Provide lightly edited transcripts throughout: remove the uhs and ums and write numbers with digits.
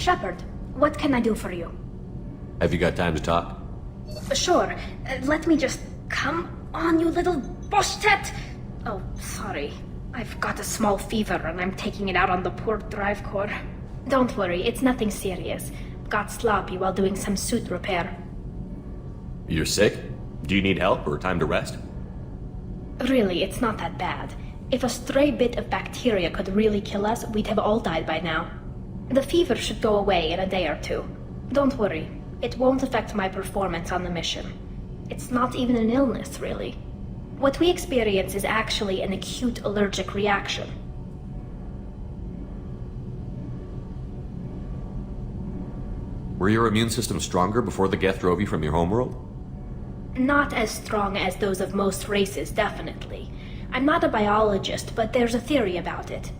Shepard, what can I do for you? Have you got time to talk? Sure. Let me just... Come on, you little boshtet! Oh, sorry. I've got a small fever and I'm taking it out on the poor drive core. Don't worry, it's nothing serious. Got sloppy while doing some suit repair. You're sick? Do you need help or time to rest? Really, it's not that bad. If a stray bit of bacteria could really kill us, we'd have all died by now. The fever should go away in a day or two. Don't worry, it won't affect my performance on the mission. It's not even an illness, really. What we experience is actually an acute allergic reaction. Were your immune system stronger before the Geth drove you from your homeworld? Not as strong as those of most races, definitely. I'm not a biologist, but there's a theory about it.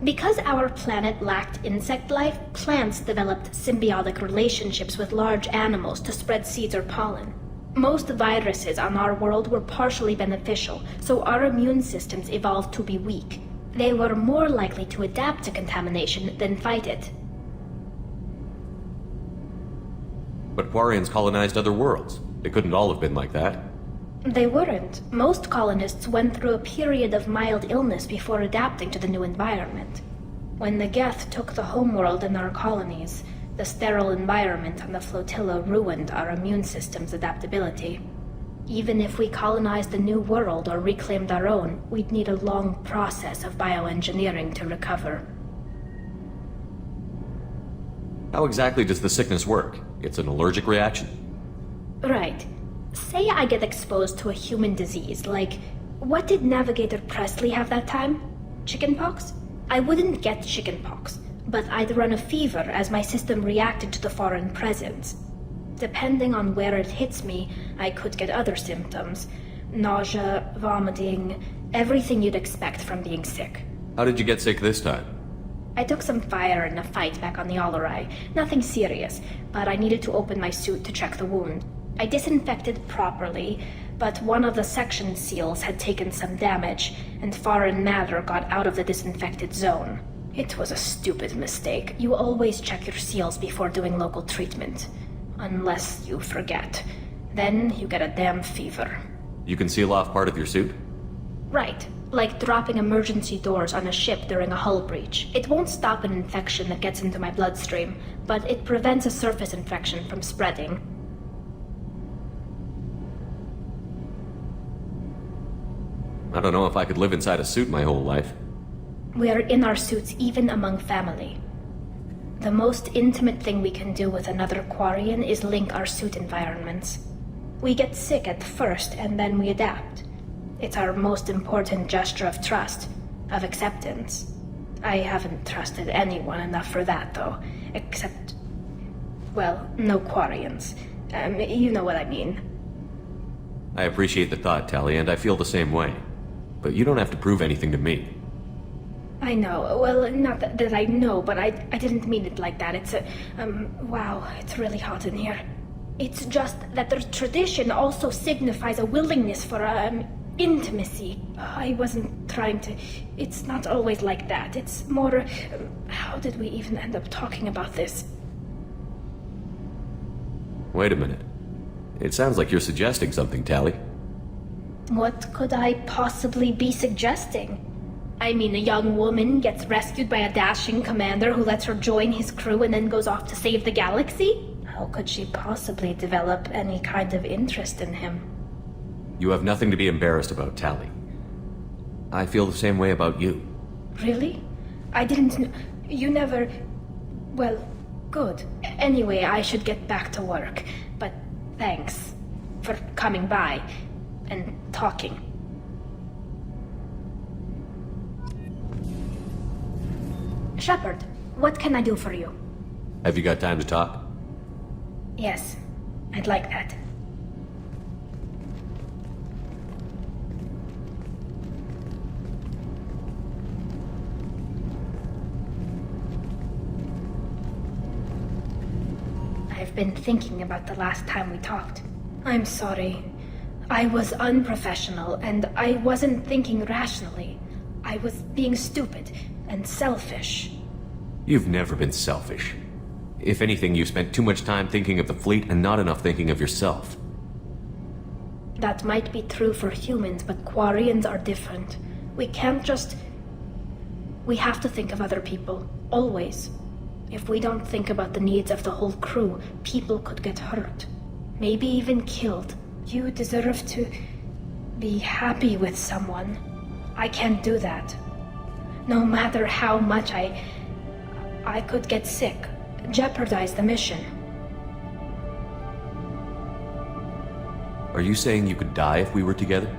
Because our planet lacked insect life, plants developed symbiotic relationships with large animals to spread seeds or pollen. Most viruses on our world were partially beneficial, so our immune systems evolved to be weak. They were more likely to adapt to contamination than fight it. But Quarians colonized other worlds. They couldn't all have been like that. They weren't. Most colonists went through a period of mild illness before adapting to the new environment. When the Geth took the homeworld and our colonies, the sterile environment on the flotilla ruined our immune system's adaptability. Even if we colonized the new world or reclaimed our own, we'd need a long process of bioengineering to recover. How exactly does the sickness work? It's an allergic reaction? Right. Say I get exposed to a human disease, like... What did Navigator Presley have that time? Chickenpox? I wouldn't get chickenpox, but I'd run a fever as my system reacted to the foreign presence. Depending on where it hits me, I could get other symptoms. Nausea, vomiting, everything you'd expect from being sick. How did you get sick this time? I took some fire in a fight back on the Olorai. Nothing serious, but I needed to open my suit to check the wound. I disinfected properly, but one of the section seals had taken some damage, and foreign matter got out of the disinfected zone. It was a stupid mistake. You always check your seals before doing local treatment. Unless you forget. Then you get a damn fever. You can seal off part of your suit? Right. Like dropping emergency doors on a ship during a hull breach. It won't stop an infection that gets into my bloodstream, but it prevents a surface infection from spreading. I don't know if I could live inside a suit my whole life. We are in our suits even among family. The most intimate thing we can do with another Quarian is link our suit environments. We get sick at first and then we adapt. It's our most important gesture of trust, of acceptance. I haven't trusted anyone enough for that, though. Except... well, no Quarians. You know what I mean. I appreciate the thought, Tali, and I feel the same way. But you don't have to prove anything to me. I know. Well, not that I know, but I didn't mean it like that. It's a... wow, it's really hot in here. It's just that the tradition also signifies a willingness for, intimacy. I wasn't trying to... It's not always like that. It's more... how did we even end up talking about this? Wait a minute. It sounds like you're suggesting something, Tali. What could I possibly be suggesting? I mean, a young woman gets rescued by a dashing commander who lets her join his crew and then goes off to save the galaxy? How could she possibly develop any kind of interest in him? You have nothing to be embarrassed about, Tali. I feel the same way about you. Really? I didn't know... You never... Well, good. Anyway, I should get back to work. But thanks for coming by and talking. Shepard, what can I do for you? Have you got time to talk? Yes, I'd like that. I've been thinking about the last time we talked. I'm sorry. I was unprofessional, and I wasn't thinking rationally. I was being stupid and selfish. You've never been selfish. If anything, you spent too much time thinking of the fleet and not enough thinking of yourself. That might be true for humans, but Quarians are different. We can't just... We have to think of other people, always. If we don't think about the needs of the whole crew, people could get hurt. Maybe even killed. You deserve to be happy with someone. I can't do that. No matter how much I could get sick, jeopardize the mission. Are you saying you could die if we were together?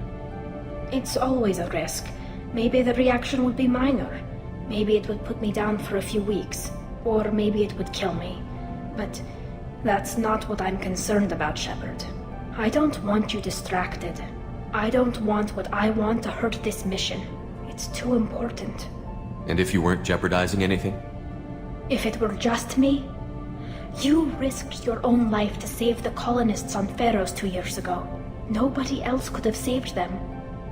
It's always a risk. Maybe the reaction would be minor. Maybe it would put me down for a few weeks. Or maybe it would kill me. But that's not what I'm concerned about, Shepard. I don't want you distracted. I don't want what I want to hurt this mission. It's too important. And if you weren't jeopardizing anything? If it were just me? You risked your own life to save the colonists on Pharaohs 2 years ago. Nobody else could have saved them.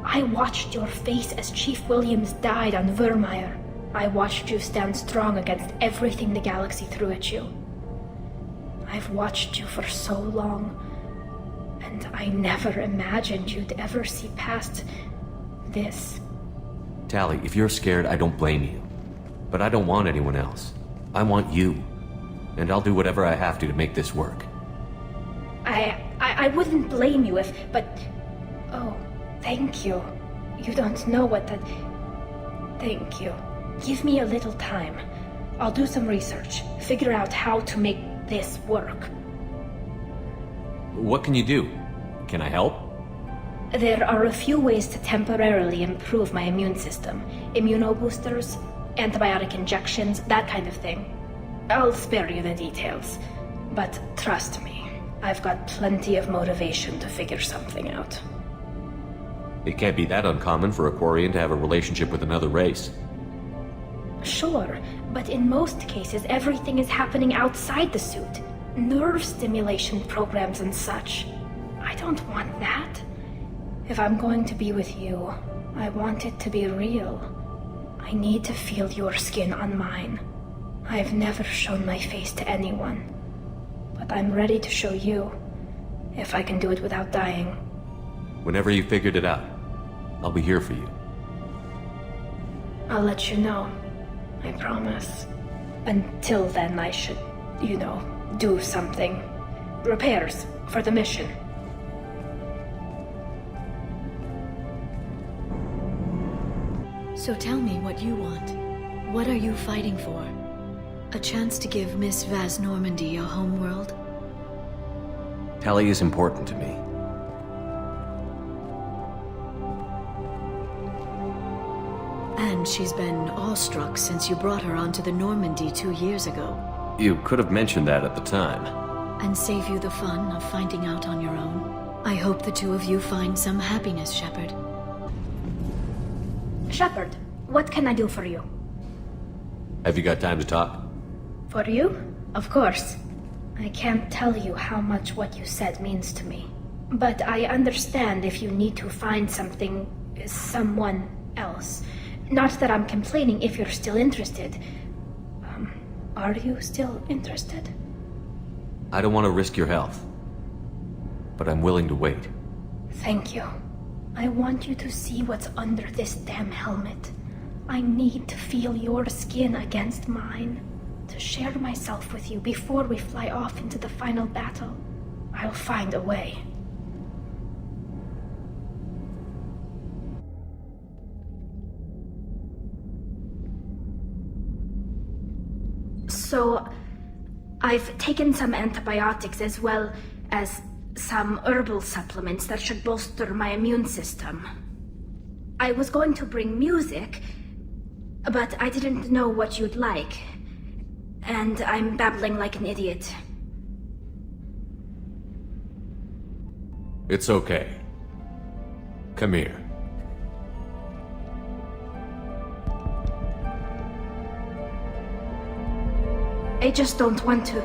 I watched your face as Chief Williams died on Vermeer. I watched you stand strong against everything the galaxy threw at you. I've watched you for so long, and I never imagined you'd ever see past this. Tali, if you're scared, I don't blame you. But I don't want anyone else. I want you. And I'll do whatever I have to make this work. I wouldn't blame you if, but... Oh, thank you. You don't know what that... Thank you. Give me a little time. I'll do some research, figure out how to make this work. What can you do? Can I help? There are a few ways to temporarily improve my immune system. Immunoboosters, antibiotic injections, that kind of thing. I'll spare you the details. But trust me, I've got plenty of motivation to figure something out. It can't be that uncommon for a Quarian to have a relationship with another race. Sure, but in most cases everything is happening outside the suit. Nerve stimulation programs and such. I don't want that. If I'm going to be with you, I want it to be real. I need to feel your skin on mine. I've never shown my face to anyone. But I'm ready to show you, if I can do it without dying. Whenever you figured it out, I'll be here for you. I'll let you know. I promise. Until then, I should, do something. Repairs for the mission. So tell me what you want. What are you fighting for? A chance to give Miss Vaz Normandy a homeworld? Tali is important to me. And she's been awestruck since you brought her onto the Normandy 2 years ago. You could have mentioned that at the time. And save you the fun of finding out on your own. I hope the two of you find some happiness, Shepard. Shepard, what can I do for you? Have you got time to talk? For you? Of course. I can't tell you how much what you said means to me. But I understand if you need to find someone else. Not that I'm complaining if you're still interested. Are you still interested? I don't want to risk your health. But I'm willing to wait. Thank you. I want you to see what's under this damn helmet. I need to feel your skin against mine. To share myself with you before we fly off into the final battle. I'll find a way. So, I've taken some antibiotics as well as some herbal supplements that should bolster my immune system. I was going to bring music, but I didn't know what you'd like. And I'm babbling like an idiot. It's okay. Come here. I just don't want to.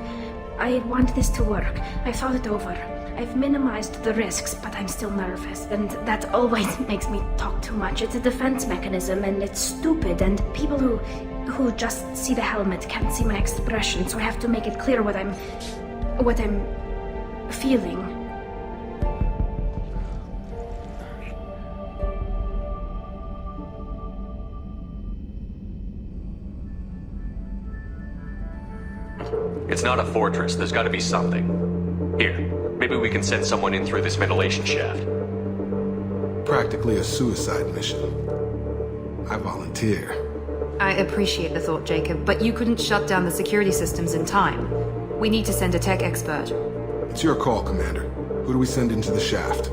I want this to work. I thought it over. I've minimized the risks, but I'm still nervous, and that always makes me talk too much. It's a defense mechanism, and it's stupid, and people who just see the helmet can't see my expression, so I have to make it clear what I'm feeling. It's not a fortress. There's gotta be something. Here, maybe we can send someone in through this ventilation shaft. Practically a suicide mission. I volunteer. I appreciate the thought, Jacob, but you couldn't shut down the security systems in time. We need to send a tech expert. It's your call, Commander. Who do we send into the shaft?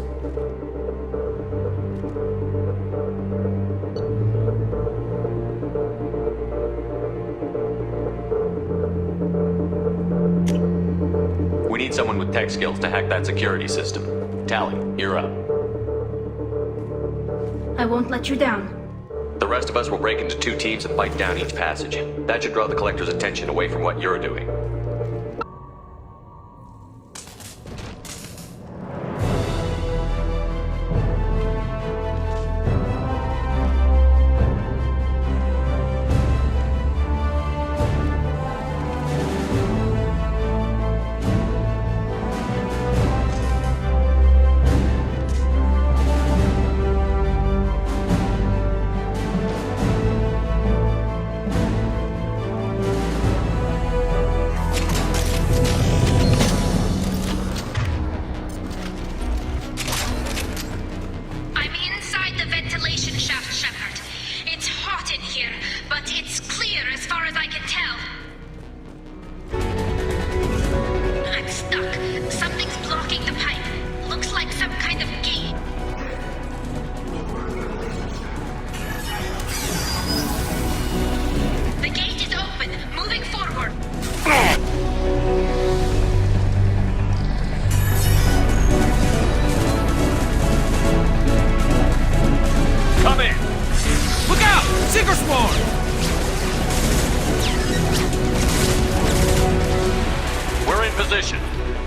We need someone with tech skills to hack that security system. Tali, you're up. I won't let you down. The rest of us will break into 2 teams and fight down each passage. That should draw the Collector's attention away from what you're doing.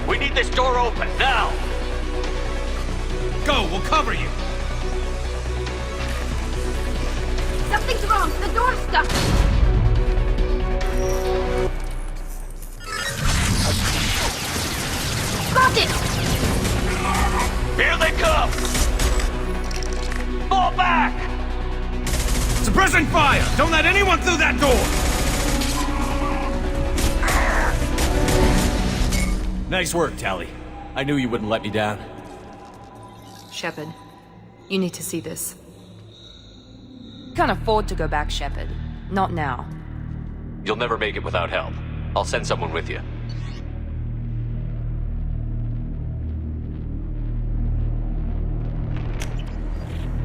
We need this door open, now! Go, we'll cover you! Something's wrong! The door's stuck! Got it! Here they come! Fall back! Suppressing fire! Don't let anyone through that door! Nice work, Tali. I knew you wouldn't let me down. Shepard, you need to see this. Can't afford to go back, Shepard. Not now. You'll never make it without help. I'll send someone with you.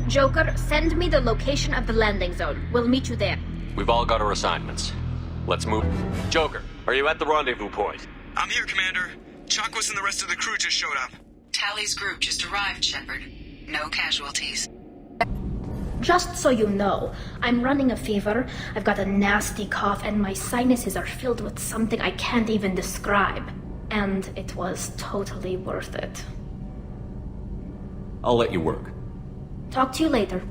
Joker, send me the location of the landing zone. We'll meet you there. We've all got our assignments. Let's move. Joker, are you at the rendezvous point? I'm here, Commander. Chakwas and the rest of the crew just showed up. Tali's group just arrived, Shepard. No casualties. Just so you know, I'm running a fever, I've got a nasty cough, and my sinuses are filled with something I can't even describe. And it was totally worth it. I'll let you work. Talk to you later.